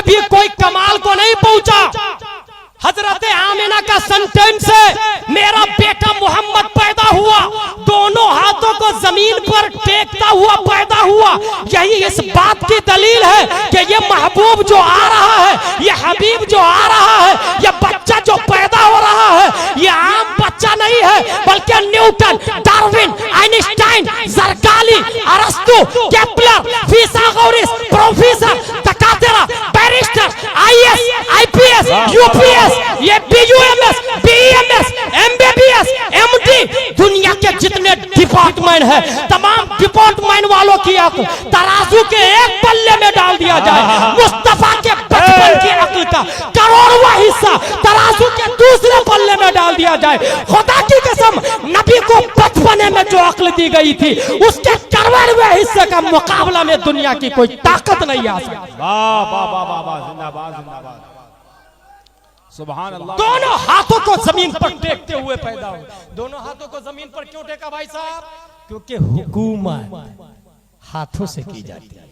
भी कोई कमाल को नहीं पहुंचा। हजरत आमिना का सेंटेंस है, मेरा बेटा मोहम्मद पैदा हुआ, दोनों हाथों को जमीन पर टेकता हुआ पैदा हुआ। यही इस बात की दलील है कि ये महबूब जो आ रहा है, ये हबीब जो आ रहा है, ये बच्चा जो पैदा हो रहा है, ये आम बच्चा नहीं है, बल्कि न्यूटन, डार्विन, आइंस्टाइन, जरकाली, अरस्तु, केपलर, फिसागोरस, प्रोफेसर, तकातेरा, बैरिस्टर, आईएएस, आईपीएस, यूपीएस, ये बीयूएमएस, बीईएमएस, एमबीबीएस, एमडी, दुनिया के जितने डिपार्टमेंट है, तमाम डिपार्टमेंट वालों की अक्ल तराजू के एक पल्ले में डाल दिया जाए, मुस्तफा के बचपन की अक्ल का करोड़वां हिस्सा तराजू के दूसरे पल्ले में डाल दिया जाए। खुदा की कसम, नबी को बचपने में जो अक्ल दी गई थी, उसके करोड़वें हिस्से का मुकाबला में दुनिया की कोई ताकत नहीं आ सकती। वाह वाह वाह वाह वाह, जिंदाबाद जिंदाबाद, सुभान अल्लाह। दोनों हाथों को जमीन पर टेकते हुए पैदा हुए। दोनों हाथों को जमीन पर क्यों टेका भाई साहब? क्योंकि हुकूमत हाथों से की जाती है,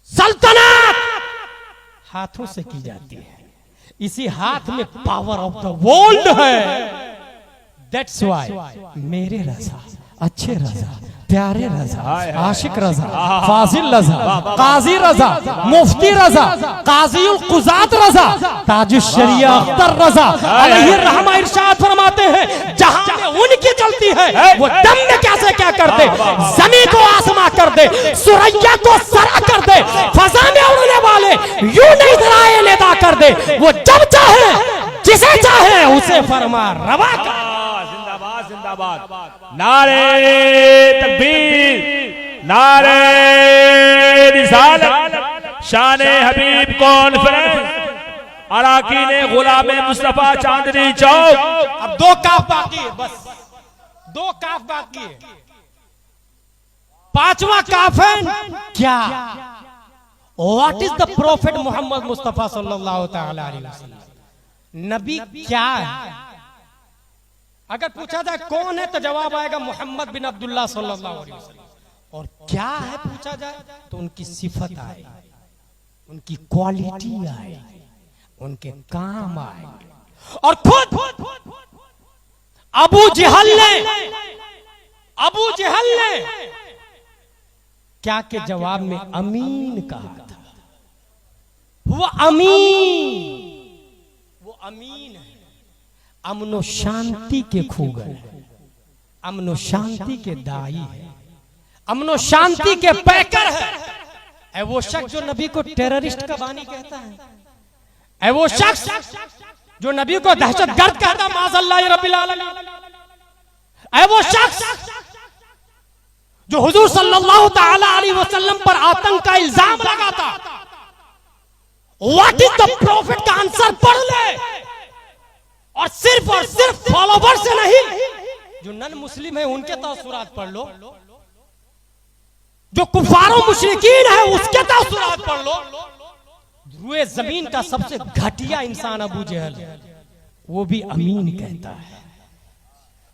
सल्तनत हाथों से की जाती है। इसी हाथ में पावर ऑफ द वर्ल्ड है। दैट्स व्हाई मेरे रजा, अच्छे रजा, प्यारे रजा, आशिक रजा, फाजिल रजा, काजी रजा, मुफ्ती रजा, काजीउल कुजात रजा, ताजुश शरिया अख्तर रजा अलैहि रहमा इरशाद फरमाते हैं, जहां में उनकी चलती है वो दम में कैसे क्या कर दे, जमीन को आसमां कर दे, सुरैया को सरा कर दे, फजा में उड़ने वाले यूं नहीं सराए लेदा कर दे। वो जब चाहे जिसे चाहे उसे फरमा रवा कर। जिंदाबाद, नारे तकबीर, नारे रिसालत, शाने हबीब कॉन्फ्रेंस, अराकीने गुलामे मुस्तफा चांदनी चौक। अब दो काफ बाकी है, बस दो काफ बाकी है। पांचवा काफ है क्या? What is the prophet Mohammad Mustafa सल्लल्लाहु तआला अलैहि वसल्लम? नबी क्या है? अगर पूछा जाए कौन है तो जवाब आएगा मोहम्मद बिन अब्दुल्लाह सल्लल्लाहु अलैहि वसल्लम। और क्या है पूछा जाए तो उनकी सिफत आए, उनकी क्वालिटी आए, उनके काम आए। और खुद अबू जहल ने क्या के जवाब में अमीन कहा था। वो अमीन है, अमनो शांति के खूगर है, अमनो शांति के दाई है, अमनो शांति के पैकर है। वो शख्स जो नबी को टेररिस्ट का बानी कहता है, वो शख्स जो नबी को दहशतगर्द कहता है, माज़अल्लाह रब्बिल आलमीन, वो शख्स जो हुजूर सल्लल्लाहु तआला अलैहि वसल्लम पर आतंक का इल्जाम लगाता। व्हाट इज द प्रॉफिट का आंसर पढ़ ले, और सिर्फ फॉलोवर से नहीं, जो नन मुस्लिम है उनके तासुरात पढ़ लो, जो कुफारों मुशरिकीन है उसके तासुरात पढ़ लो। रुए जमीन का सबसे घटिया इंसान अबू जहल, वो भी अमीन कहता है,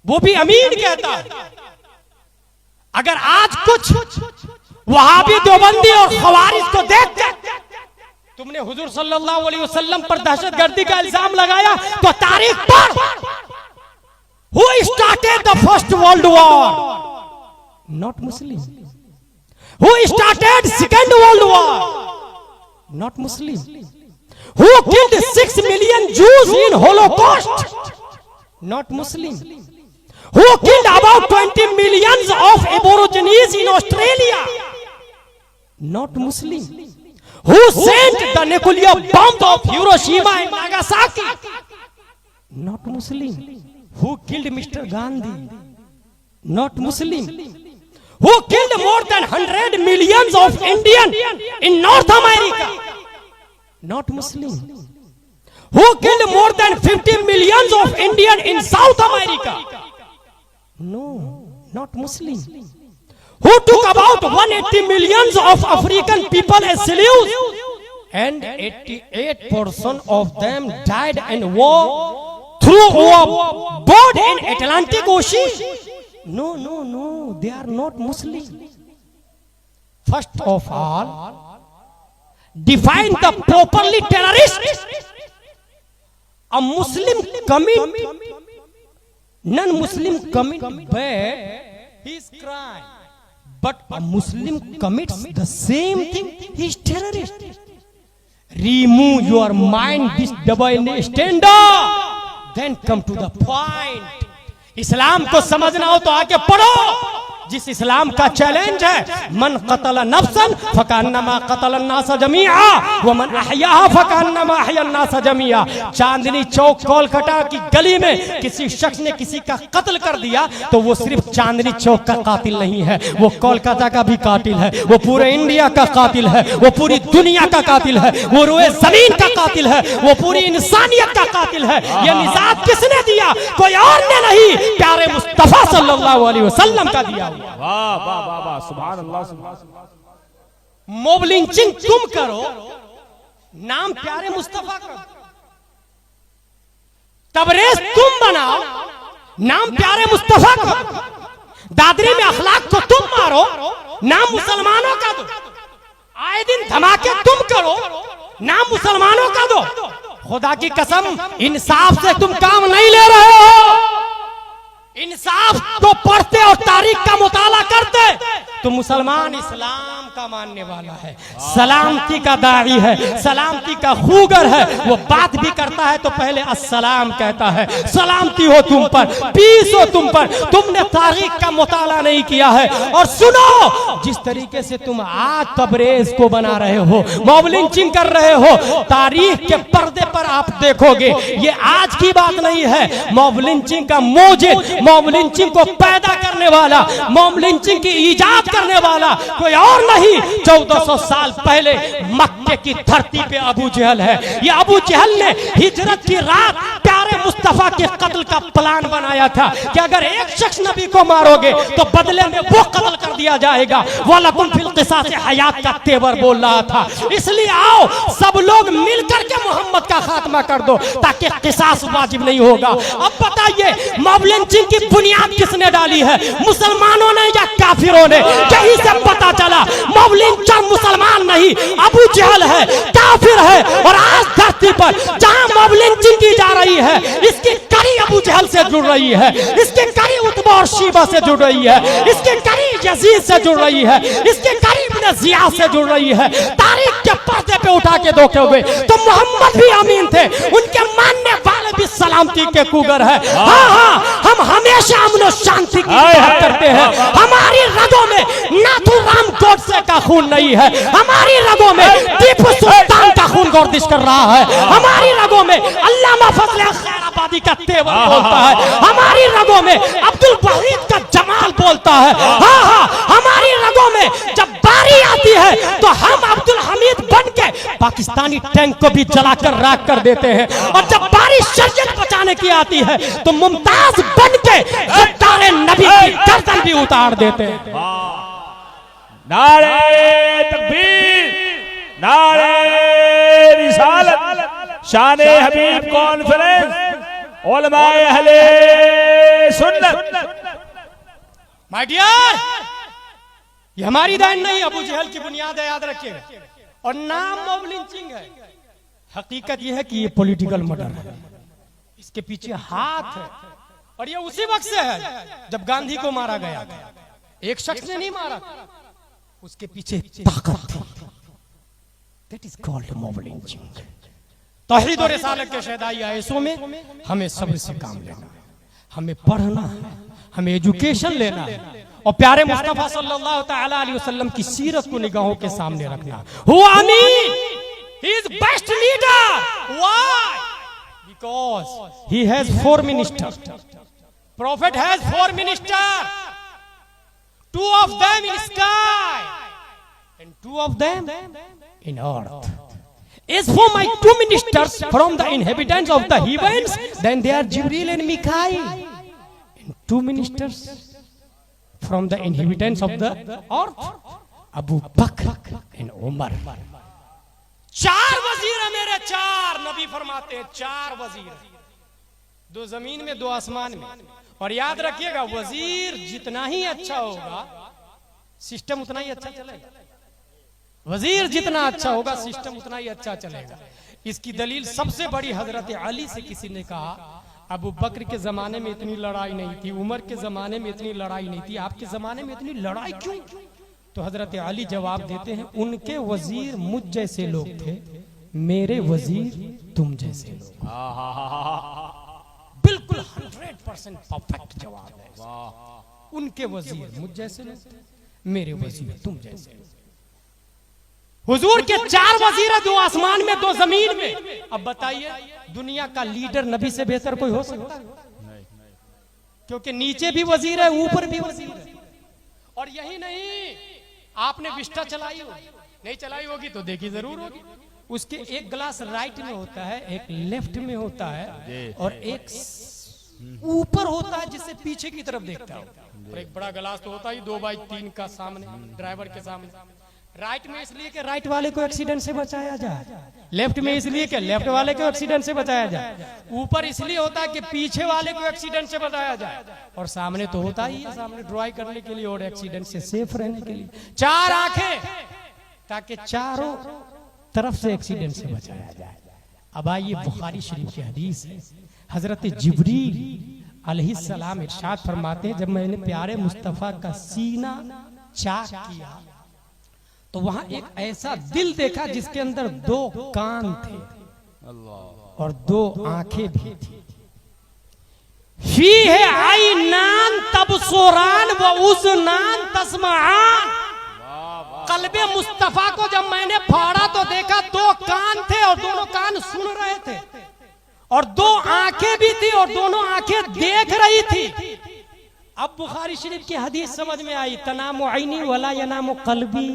वो भी अमीन कहता है। अगर आज कुछ वहाबी देवबंदी और खवारिज को देख तुमने हुजूर सल्लल्लाहु अलैहि वसल्लम पर दहशतगर्दी का इल्जाम लगाया तो तारीख पढ़। Who started the first world war? Not Muslim. Who started second world war? Not Muslim. Who killed 6 million Jews in Holocaust? Not Muslim. Who killed about 20 millions of Aborigines in Australia? Not Muslim. Who sent the nuclear bomb of Hiroshima and Nagasaki? Not Muslim. Who killed Mr. Gandhi? Not Muslim. Who killed more than 100 millions of Indians in North America? Not Muslim. Who killed more than 50 millions of Indians in South America? No, not Muslim. Who took about 180 millions of African people as slaves, and 88% of them died in war through board in Atlantic Ocean? No, they are not Muslim. First of all, define the properly terrorist, a Muslim commit, non-Muslim commit bad, he is crime. But a Muslim commits the same thing, he is terrorist. Remove your mind this double standard, then come to the point. इस्लाम को समझना हो तो आके पढ़ो। जिस इस्लाम का challenge है, मन कतल नफ्सन फकान्नमा कतल अन्नास जमीआ व मन अहयाहा फकान्नमा अहया अन्नास जमीआ। चांदनी चौक कोलकाता की गली में किसी शख्स ने किसी का कत्ल कर दिया तो वो सिर्फ चांदनी चौक का कातिल नहीं है, वो कोलकाता का भी कातिल है, वो पूरे इंडिया का कातिल है, वो पूरी दुनिया का कातिल है, वो रोए जमीन का कातिल है, वो पूरी इंसानियत का कातिल है। ये निजात किसने दिया? कोई और ने नहीं, प्यारे मुस्तफा सल्लल्लाहु अलैहि वसल्लम का दिया। वाह वाह वाह वाह, सुभान अल्लाह सुभान अल्लाह। मॉब लिंचिंग तुम करो, नाम प्यारे मुस्तफा का, तबरेज तुम बनाओ, नाम प्यारे मुस्तफा का, दादरी में अखलाक को तुम मारो, नाम मुसलमानों का दो, आए दिन धमाके तुम करो, नाम मुसलमानों का दो। खुदा की कसम, इंसाफ से तुम काम नहीं ले रहे हो। इंसाफ को पढ़ते और तारीख का मुताला करते तो मुसलमान इस्लाम का मानने वाला है, सलामती का दाई है, सलामती का खूगर है। वो बात भी करता है तो पहले अस्सलाम कहता है, सलामती हो तुम पर, पीस हो तुम पर। तुमने तारीख का मुताला नहीं किया है। और सुनो, जिस तरीके से तुम आज तबरेज को बना रहे हो, मॉब लिंचिंग कर रहे हो, तारीख के पर्दे पर आप देखोगे ये आज की बात नहीं है। मॉब लिंचिंग का मूजिद, मॉब लिंचिंग को पैदा करने वाला, मॉब लिंचिंग की इजाद करने वाला कोई और नहीं, 1400 साल पहले मक्के की धरती पे अबू जहल है। ये अबू जहल ने हिजरत की रात प्यारे मुस्तफा के कत्ल का प्लान बनाया था कि अगर एक शख्स नबी को मारोगे तो बदले में वो कत्ल कर दिया जाएगा। वलकुम फिल क़िसास हयात का तेवर बोल रहा था। इसलिए आओ सब लोग मिलकर के मोहम्मद का खात्मा कर दो ताकि क़िसास वाजिब नहीं होगा। अब बताइए, मॉब लिंचिंग की बुनियाद किसने डाली है? मुसलमानों ने या काफिरों ने? यही से पता चला मॉब लिंचर मुसलमान नहीं, अबू जहल है, काफिर है। और आज धरती पर जहां मॉब लिंचिंग की जा रही है, इसकी कड़ी अबू जहल से जुड़ रही है, इसकी कड़ी उतबा और शीबा से जुड़ रही है, इसकी कड़ी यजीद से जुड़ रही है, इसके कड़ी इब्न जियाद से जुड़ रही है। तारीख के पर्दे पे उठा के देखोगे तो मोहम्मद भी अमीन थे, उनके मानने वाले भी सलामती के कुगर है। हाँ हाँ, हम हमेशा अमन और शांति की बात करते हैं। हमारी रगों में नाथुराम गोडसे का खून नहीं है, हमारी रगों में टीपू सुल्तान का खून गर्दिश कर रहा है, हमारी रगों में अल्लामा फजल खैराबादी का तेवर बोलता है, हमारी रगों में अब्दुल वहीद का जमाल बोलता है। हाँ हाँ, हमारी रगों में जब बारी आती है तो हम अब्दुल हमीद बन के पाकिस्तानी टैंक को भी जलाकर राख कर देते हैं। और जब बारी शरीयत बचाने की आती है तो मुमताज बन के गद्दार नबी की गर्दन भी उतार देते हैं। नारे तकबीर, नारे रिसालत, शाने हबीब कॉन्फ्रेंस, उलमाए अहले सुन्नत। माय डियर, ये हमारी दाइन नहीं, अबू जहल की बुनियाद है, याद रखिएगा। और नाम मॉब लिंचिंग है, हकीकत यह है कि ये पॉलिटिकल मर्डर है, इसके पीछे हाथ है। और ये उसी वक्त से है जब गांधी को मारा गया, एक शख्स ने नहीं मारा, उसके पीछे ताकत थी। That is called mob lynching. तौहीद और रिसालत के शहदाई आयसों में हमें सब्र से काम लेना, हमें पढ़ना है, हमें एजुकेशन लेना है और प्यारे मुस्तफा सल्लल्लाहु तआला अलैहि वसल्लम की सीरत को निगाहों के सामने रखना। हु आमीन, he is best leader. Why? Because he has 4 ministers. Prophet has 4 ministers, 2 of them in sky and 2 of them in earth. As for my 2 ministers from the inhabitants of the heavens, then they are Jibril and Mikail. And 2 ministers from the inhabitants of the earth, Abu Bakr and Umar. 4 वजीर है मेरे, 4 नबी फरमाते हैं, 4 वजीर, 2 जमीन में 2 आसमान में। और याद रखिएगा, वजीर जितना ही अच्छा होगा सिस्टम उतना ही अच्छा चलेगा। वजीर जितना अच्छा होगा सिस्टम उतना ही अच्छा चलेगा। इसकी दलील सबसे बड़ी हजरत अली से किसी ने कहा, अबू बकर के जमाने में इतनी लड़ाई नहीं थी, उमर के जमाने में इतनी लड़ाई नहीं थी, आपके जमाने में इतनी लड़ाई क्यों? तो हजरत अली जवाब देते हैं, उनके वजीर मुझ जैसे लोग थे, मेरे वजीर तुम जैसे लोग। बिल्कुल 100% परफेक्ट जवाब है। उनके वजीर मुझ जैसे लोग थे, मेरे वजीर तुम जैसे लोग। हुजूर के 4 वजीर है, 2 आसमान में 2 जमीन में। अब बताइए दुनिया का लीडर नबी से बेहतर कोई हो सकता है? क्योंकि नीचे भी वजीर है, ऊपर भी वजीर है। और यही नहीं, आपने विस्टा चलाई होगी, नहीं चलाई होगी तो देखी जरूर होगी। उसके एक ग्लास राइट में होता है, एक लेफ्ट में होता है, और एक ऊपर होता है जिससे पीछे की तरफ देखता है। और एक बड़ा गिलास तो होता ही 2x3 का सामने, ड्राइवर के सामने। राइट में इसलिए कि राइट वाले को एक्सीडेंट से बचाया जाए, लेफ्ट में इसलिए कि लेफ्ट वाले को एक्सीडेंट से बचाया जाए, ऊपर इसलिए होता है कि पीछे वाले को एक्सीडेंट से बचाया जाए, और सामने तो होता ही है सामने ड्राइव करने के लिए और एक्सीडेंट से सेफ रहने के लिए। 4 आंखें ताकि चारों तरफ से एक्सीडेंट से बचाया जाए। अब आइए बुखारी शरीफ की हदीस है। हजरत जिब्रील अलैहिस्सलाम इरशाद फरमाते हैं, जब मैंने प्यारे मुस्तफा का सीना चाक किया तो वहां एक ऐसा दिल देखा जिसके अंदर 2 कान थे और 2 आंखें भी थी। फीहे आइनान तबसुरान व उज़नान तस्माआन। कल्बे मुस्तफा को जब मैंने फाड़ा तो देखा 2 कान थे और दोनों कान सुन रहे थे, और 2 आंखें भी थी और दोनों आंखें देख रही थी। अब बुखारी शरीफ की हदीस समझ में आई, तनामु ऐनी वला यनामु कल्बी।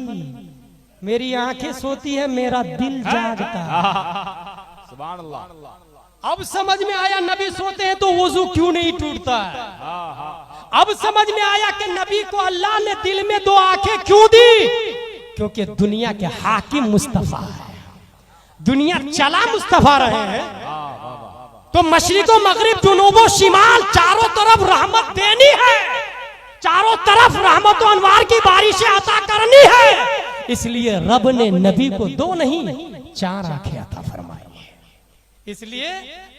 मेरी आंखें सोती है, मेरा दिल जागता है। सुभान अल्लाह। अब समझ में आया नबी सोते हैं तो वुजू क्यों नहीं टूटता है। अब समझ में आया कि नबी को अल्लाह ने दिल में 2 आंखें क्यों दी, क्योंकि दुनिया के हाकिम मुस्तफा है, दुनिया चला मुस्तफा रहे हैं। तो मशरिको मगरिब जुनूबो शिमाल चारों तरफ रहमत देनी है, चारों तरफ रहमत और अनवार की बारिशें अता करनी है। इसलिए रब ने नबी को 2 नहीं 4 आंखें अता फरमाई है। इसलिए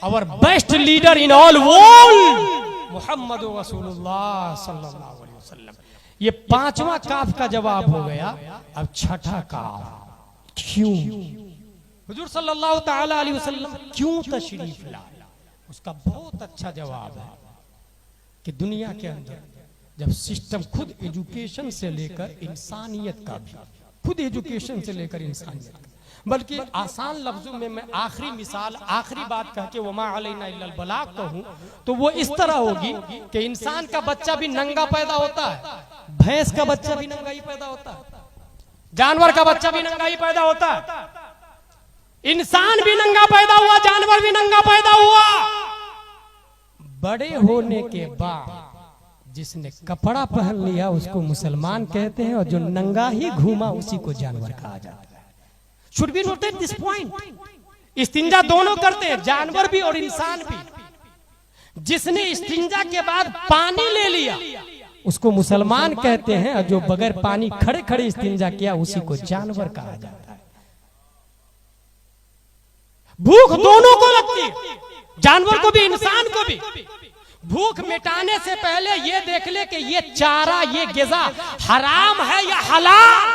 our best leader in all world Muhammad रसूलुल्लाह सल्लल्लाहु अलैहि वसल्लम। ये 5वां काफ का जवाब हो गया। अब 6ठा काफ, क्यों हुजूर सल्लल्लाहु ताला अलैहि वसल्लम क्यों तशरीफ लाए? उसका बहुत अच्छा जवाब है कि दुनिया के अंदर जब सिस्टम खुद एजुकेशन से लेकर इंसानियत का भी, खुद एजुकेशन से लेकर इंसानियत का, बल्कि आसान लफ्जों में मैं आखिरी मिसाल, आखिरी बात कह के वमा अलैना इल्लल बलाग कहूं तो वो इस तरह होगी कि इंसान का बच्चा भी नंगा पैदा होता है, भैंस का बच्चा भी नंगा ही पैदा होता है, जानवर का बच्चा भी नंगा ही पैदा होता है, इंसान भी नंगा पैदा हुआ, जानवर भी नंगा पैदा हुआ। बड़े होने के बाद जिसने कपड़ा पहन लिया उसको मुसलमान कहते हैं, और जो नंगा ही घूमा उसी को जानवर कहा जाता है। Should be noted this point. इस्तिंजा दोनों करते हैं, जानवर भी और इंसान भी। जिसने इस्तिंजा के बाद पानी ले लिया उसको मुसलमान कहते हैं, और जो बगैर पानी खड़े खड़े इस्तिंजा किया उसी को जानवर कहा जाता है। भूख दोनों को लगती है, जानवर को भी इंसान को भी। भूख मिटाने से पहले ये देख ले कि ये चारा, ये गिज़ा हराम है या हलाल।